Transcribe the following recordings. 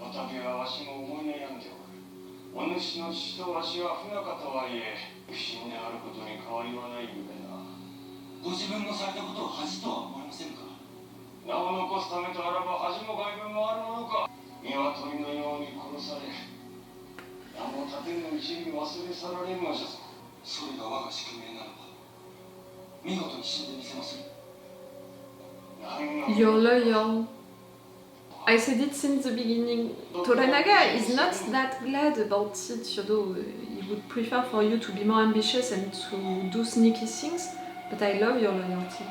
畑はわしも思い悩んでおる。お主の父とわしは不仲とはいえ不審であることに変わりはないゆえな。ご自分のされたことを恥とは思いませんか？名を残すためとあらば恥も外聞もあるものか。鶏のように殺され、名も盾のうちに忘れ去られるのじゃぞ。それが我が宿命ならば見事に死んでみせまする。You're loyal. I said it since the beginning. Toranaga is not that glad about it, you know. He would prefer for you to be more ambitious and to do sneaky things, but I love your loyalty.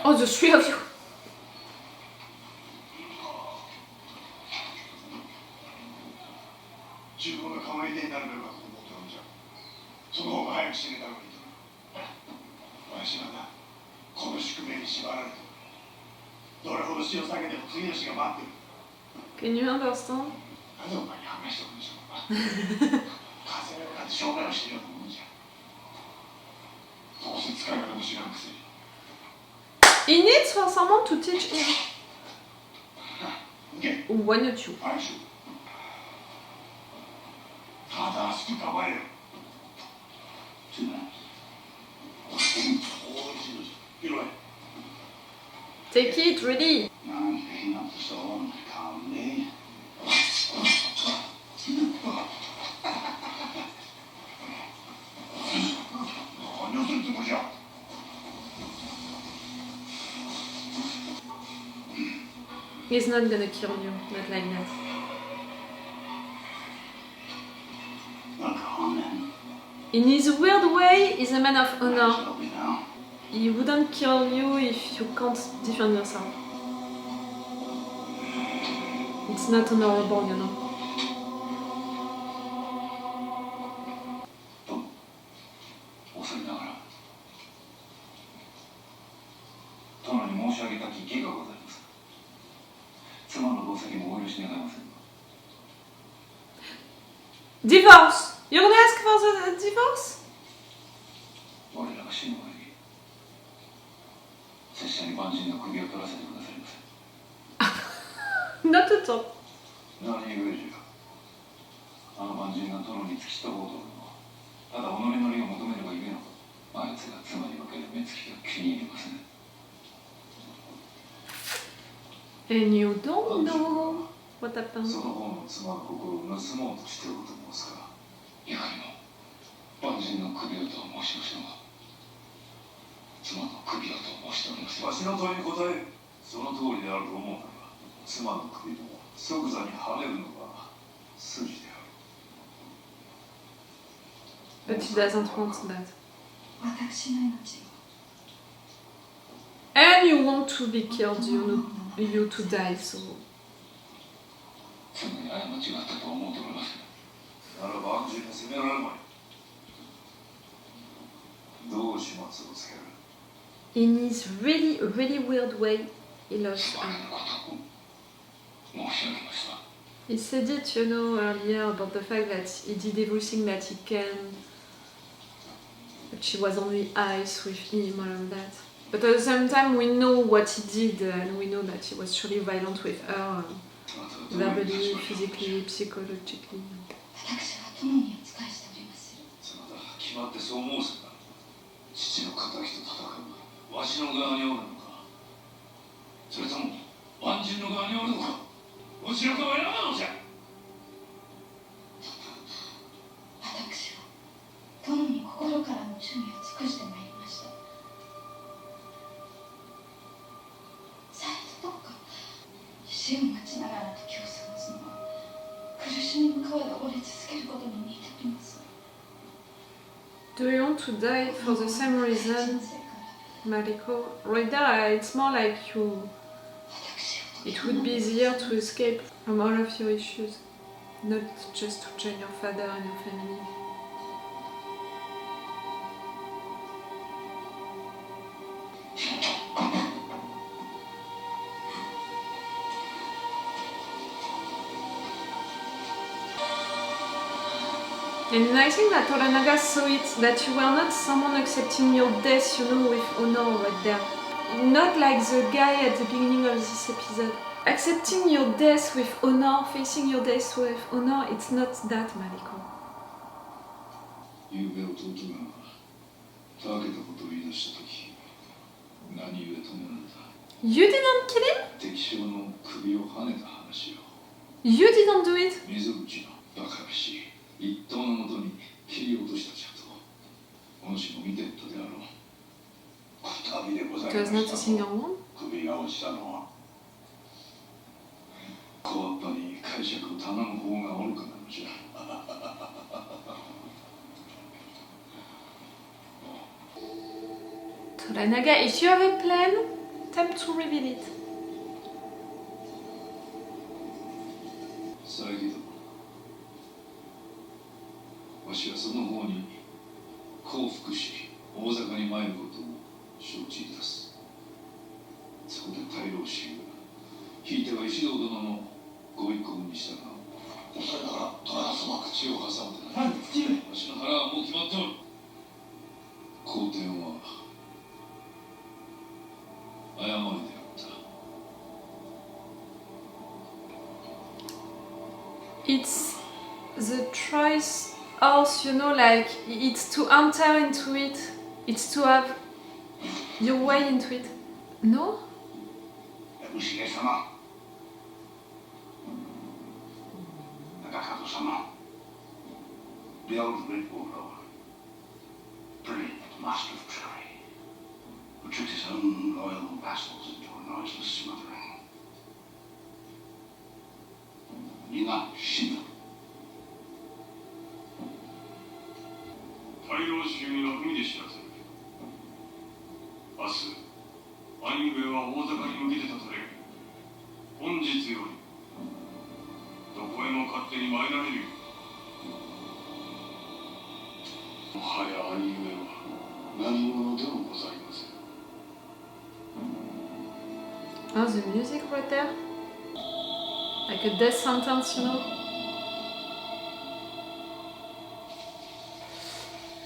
Oh, the three of you! 自分が構えてになるべるかと思っておるんじゃ。その方が早く死ねたのにと。わしはな、この宿命に縛られてどれほど死を避けても次の死が待ってる。Can you understand? なぜお前に話しておるんでしょうか。風の中で商売をしているようなものじゃ。どうせ使い方も知らんくせに。He needs for someone to teach him. Why not you? 正しく構える。Take it, ready! 何をするつもりじゃ。He's not gonna kill you, not like that. In his weird way, he's a man of honor. He wouldn't kill you if you can't defend yourself. It's not honorable, you know. 恐れながら殿に申し上げたき義がございます。妻の同席もお許し願いませんか。 Divorce! You're gonna ask for the divorce? 我らが死の前に拙者に万人の首を取らせてくださいませ。 Not at all. 何故じゃ。あの万人が殿に付き従おうとおるのはただ己の利を求めればゆえのこと。あいつが妻に分ける目つきが気に入りません。 And you don't know what happened. その方の妻の心を盗もうとしておると申すか。いかにも万人の首をと申しましょうが妻の首をと申しております。わしの問いに答えその通りであると思うなら妻の首も即座に跳ねるのが筋である。 But he doesn't want that. 私の命を And you want to be killed, you to die, so... 妻に過ちがあったと思うております。ならば悪事も責められるまい。どう始末をつける。 In his really weird way, he loves her. 申し上げました。 He said it, you know, earlier about the fact that he did everything that he can. That she was on the ice with him, all of that. But at the same time, we know what he did, and we know that he was truly violent with her, verbally, physically, psychologically. 私は友にお仕えしております。そなた決まってそう申すか。父の仇と戦うわしの側におるのか。それとも万人の側におるのか。どちらかを選ばんのじゃ。私は友に心からの忠義を尽くしてまいりました。さえとどこか死を待ちながら時を過ごすのは苦しみの川で折れ続けることに似ております。 Do you want to die for the same reason, Mariko? Right there, it's more like you... It would be easier to escape from all of your issues, not just to join your father and your family. And I think that Toranaga saw it, that you were not someone accepting your death, you know, with honor right there. Not like the guy at the beginning of this episode. Accepting your death with honor, facing your death with honor, it's not that, Mariko. ゆうべ弟がたわけたことを言い出したとき、何故止められた You didn't kill him? 敵将の首をはねた話よ。 You didn't do it? 水口のバカらしい一刀のもとに切り落としたちゃと、お主も見てったであろう。くたびでござい It was ま not し a た single と one. 首が落ちたのは小っぱに解釈を頼む方が愚かなのじゃ。Toranaga, if you have a plan, time to reveal it. 佐伯殿、わしはその方に降伏し大坂に参ることを承知いたす。そこで大老衆がひいては石堂殿のご意向に従う。それだから虎様口を挟むで何父上わしの腹はもう決まっておる。皇天は誤りであった。 It's the choice horse, you know, like it's to enter into it, it's to have your way into it. No? 牛毛様中門様 The old red warlord, brilliant master of trickery, who tricked his own loyal vassals into a noiseless smothering. 皆死ぬ。大老衆にの文で知らせる。明日、兄上は大坂に向けて立たれる。本日より、どこへも勝手に参られるよ。もはや兄上は何者でもございません。Oh, the music right there? Like a death sentence, you know?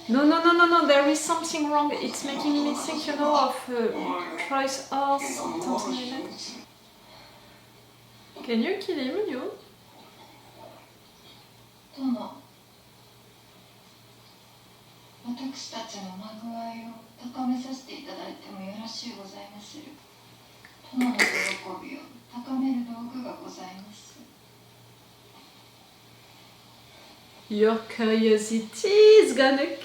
No, there is something wrong. It's making me think, you know, of choice horse, something like that. Can you kill him, you? 殿、私たちのまぐわいを高めさせていただいてもよろしゅうございまする。殿の喜びを高める道具がございます。 Your curiosity is gonna kill you!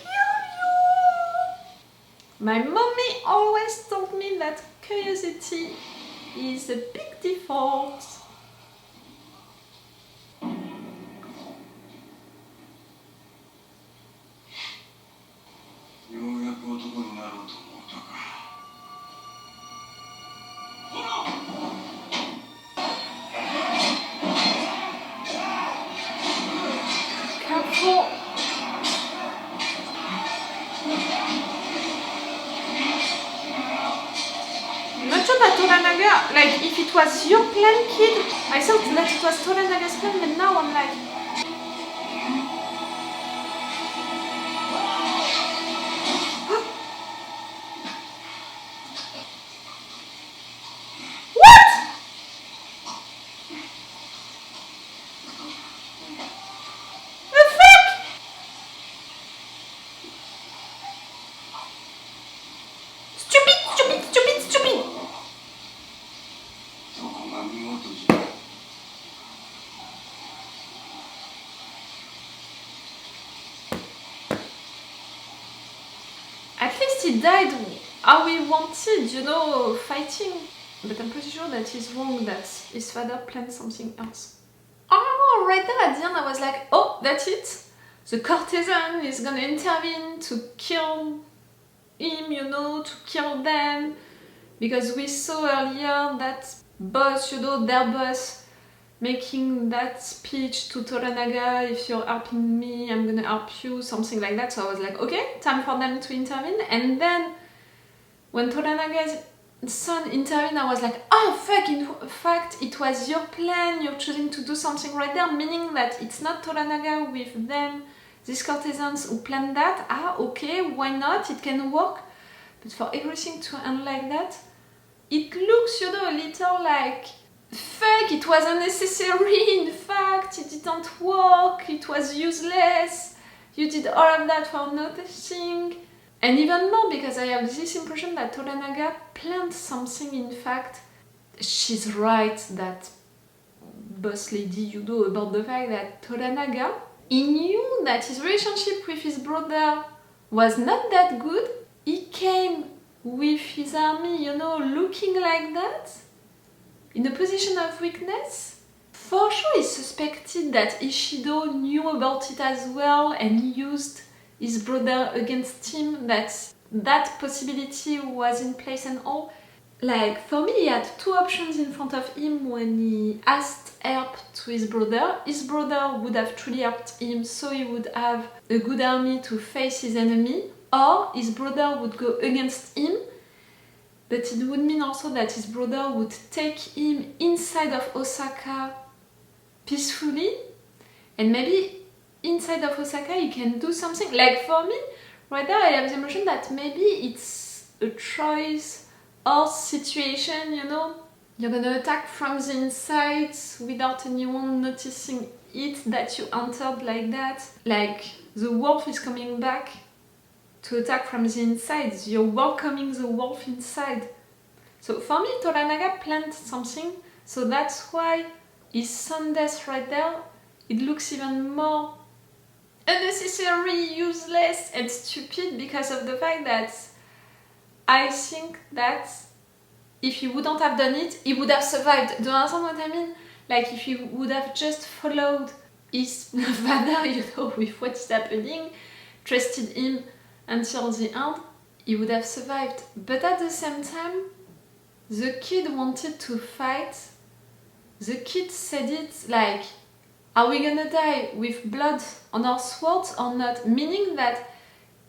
My mommy always told me that curiosity is a big default. ようやく男になろうと思ったか。 Careful! Not sure that Toranaga, like if it was your plan, kid, I thought that it was Toranaga's plan, but now I'm like... Stupid! そこが見事じゃ。 At least he died how he wanted, you know, fighting. But I'm pretty sure that he's wrong, that his father planned something else. Oh, right there at the end I was like, oh, that's it. The courtesan is gonna intervene to kill him, you know, to kill them. Because we saw earlier that boss, you know, their boss, making that speech to Toranaga, if you're helping me, I'm gonna help you, something like that. So I was like, okay, time for them to intervene. And then when Toranaga's son intervened, I was like, oh fuck, in fact it was your plan, you're choosing to do something right there, meaning that it's not Toranaga with them these courtesans who plan that, okay, why not, it can work. But for everything to end like that, it looks, a little like, fuck, it was unnecessary, in fact, it didn't work, it was useless, you did all of that for nothing. And even more, because I have this impression that Toranaga planned something, in fact. She's right, that boss lady, about the fact that Toranaga, he knew that his relationship with his brother was not that good. He came with his army, looking like that, in a position of weakness. For sure he suspected that Ishido knew about it as well and used his brother against him, that possibility was in place and all. Like, for me, he had two options in front of him when he asked help to his brother. His brother would have truly helped him, so he would have a good army to face his enemy, or his brother would go against him, but it would mean also that his brother would take him inside of Osaka peacefully, and maybe inside of Osaka he can do something. Like, for me, right there I have the impression that maybe it's a choice or situation, you're gonna attack from the inside without anyone noticing it, that you entered like that. Like, the wolf is coming back to attack from the inside, you're welcoming the wolf inside. So for me, Toranaga planned something, so that's why his son death right there, it looks even more unnecessary, useless and stupid, because of the fact that I think that if he wouldn't have done it, he would have survived. Do you understand what I mean? Like, if he would have just followed his father, with what is happening, trusted him until the end, he would have survived. But at the same time, the kid wanted to fight. The kid said it like, are we gonna die with blood on our swords or not? Meaning that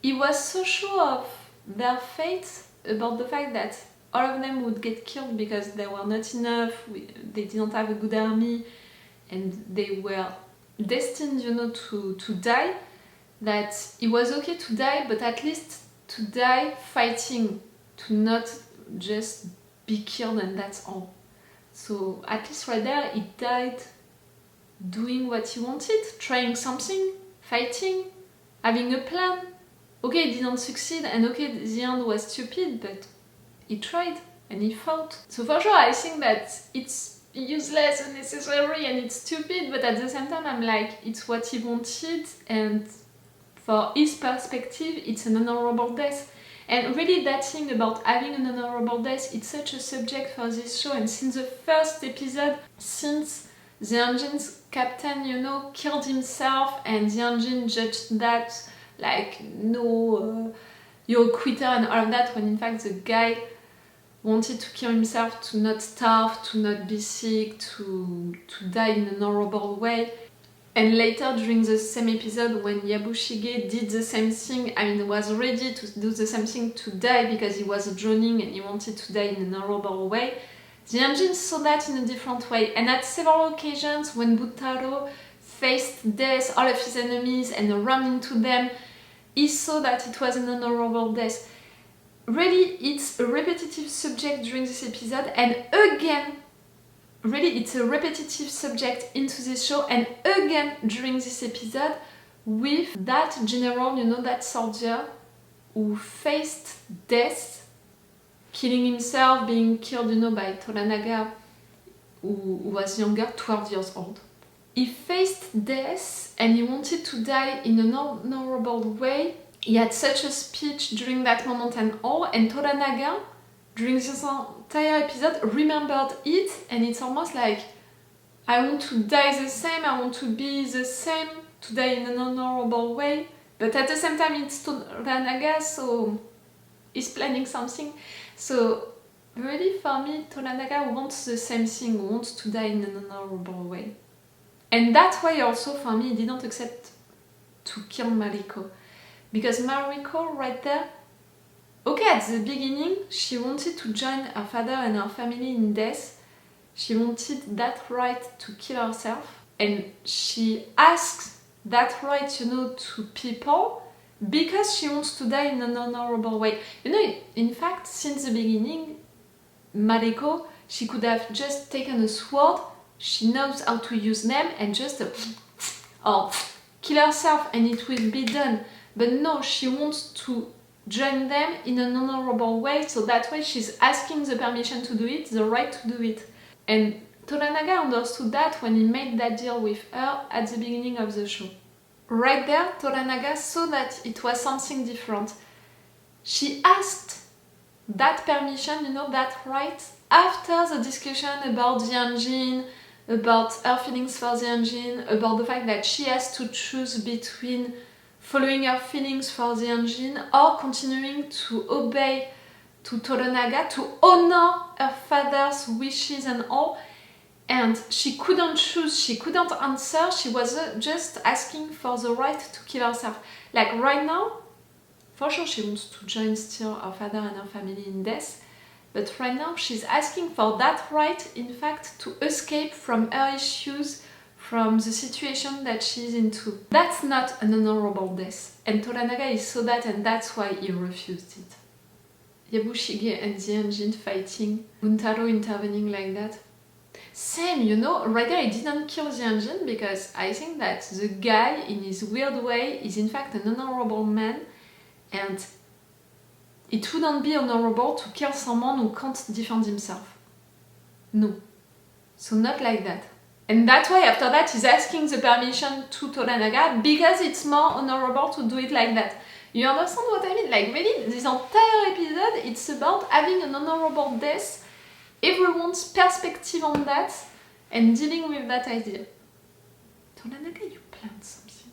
he was so sure of their fate, about the fact that all of them would get killed because they were not enough, they didn't have a good army, and they were destined, to die, that it was okay to die, but at least to die fighting, to not just be killed and that's all. So at least right there, he died doing what he wanted, trying something, fighting, having a plan. Okay, it didn't succeed, and okay, the end was stupid, but he tried and he fought. So for sure, I think that it's useless, unnecessary, and it's stupid, but at the same time, I'm like, it's what he wanted, and for his perspective, it's an honorable death. And really, that thing about having an honorable death, it's such a subject for this show, and since the first episode, since the engine's captain, killed himself, and the engine judged that, like, no, you're a quitter and all of that, when in fact the guy wanted to kill himself to not starve, to not be sick, to die in an honorable way. And later, during the same episode, when Yabushige did the same thing, was ready to do the same thing, to die because he was drowning and he wanted to die in an honorable way, the engine saw that in a different way. And at several occasions, when Butaro faced death, all of his enemies, and ran into them, he saw that it was an honorable death. Really, it's a repetitive subject during this episode, and again, really, it's a repetitive subject into this show, and again during this episode, with that general, that soldier who faced death, killing himself, being killed, by Toranaga, who was younger, 12 years old. He faced death and he wanted to die in an honorable way. He had such a speech during that moment and all, and Toranaga, during this entire episode, remembered it, and it's almost like, I want to die the same, I want to be the same, to die in an honorable way, but at the same time it's Toranaga, so he's planning something. So really, for me, Toranaga wants the same thing, wants to die in an honorable way. And that's why also, for me, he didn't accept to kill Mariko. Because Mariko, right there, okay, at the beginning, she wanted to join her father and her family in death. She wanted that right to kill herself. And she asked that right, you know, to people because she wants to die in an honorable way. You know, in fact, since the beginning, Mariko, she could have just taken a sword, she knows how to use them, and just or kill herself and it will be done. But no, she wants to join them in an honorable way, so that way she's asking the permission to do it, the right to do it. And Toranaga understood that when he made that deal with her at the beginning of the show. Right there, Toranaga saw that it was something different. She asked that permission, you know, that right, after the discussion about the engine, about her feelings for the engine, about the fact that she has to choose between following her feelings for the engine or continuing to obey to Toranaga, to honor her father's wishes and all. And she couldn't choose, she couldn't answer, she was just asking for the right to kill herself. Like right now, for sure she wants to join still her father and her family in death, but right now she's asking for that right, in fact, to escape from her issues, from the situation that she's into. That's not an honorable death, and Toranaga saw that, and that's why he refused it. Yabushige and the engine fighting, Buntaro intervening like that. Same, you know, right there he didn't kill the engine because I think that the guy, in his weird way, is in fact an honorable man, and it wouldn't be honorable to kill someone who can't defend himself. No. So not like that. And that's why after that he's asking the permission to Toranaga because it's more honorable to do it like that. You understand what I mean? Like really, this entire episode, it's about having an honorable death, everyone's perspective on that, and dealing with that idea. Toranaga, you planned something.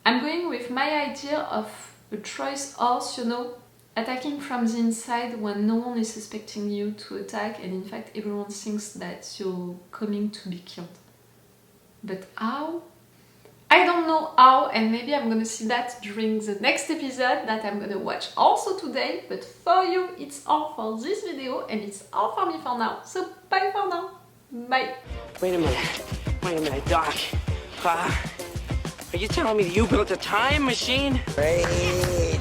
I'm going with my idea of a choice horse, you know, attacking from the inside when no one is suspecting you to attack, and in fact everyone thinks that you're coming to be killed. But how? I don't know how, and maybe I'm gonna see that during the next episode that I'm gonna watch also today, but for you it's all for this video and it's all for me for now. So bye for now. Bye. Wait a minute, Doc. Are you telling me that you built a time machine? Hey.